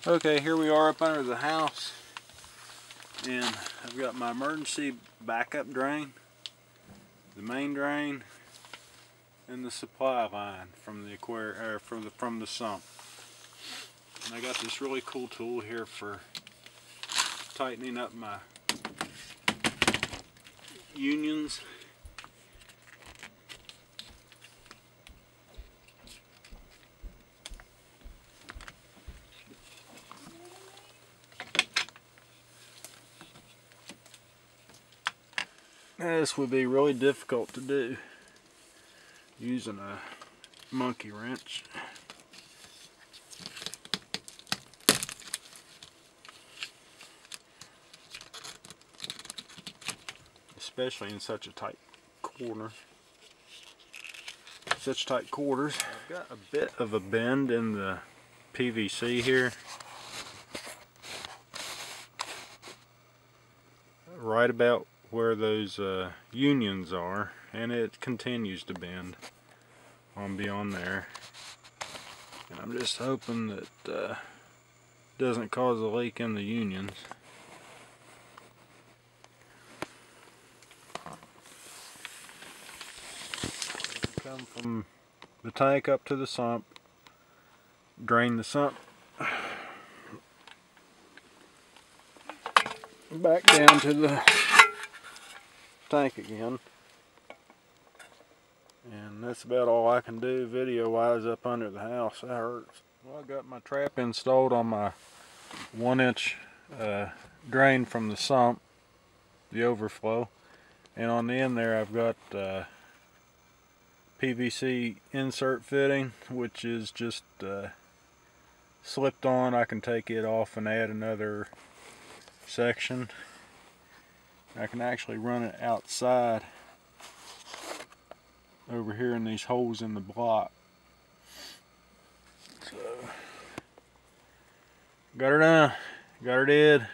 Okay, here we are up under the house, and I've got my emergency backup drain, the main drain, and the supply line from the aquarium, from the sump. And I got this really cool tool here for tightening up my unions. This would be really difficult to do using a monkey wrench. Especially in such a tight corner. Such tight quarters. I've got a bit of a bend in the PVC here. Right about where those unions are, and it continues to bend on beyond there. And I'm just hoping that doesn't cause a leak in the unions. Come from the tank up to the sump, drain the sump, back down to the tank again, and that's about all I can do video wise up under the house. That hurts. Well, I got my trap installed on my 1-inch drain from the sump, the overflow, and on the end there I've got PVC insert fitting, which is just slipped on. I can take it off and add another section. I can actually run it outside over here in these holes in the block. So got her done, got her dead.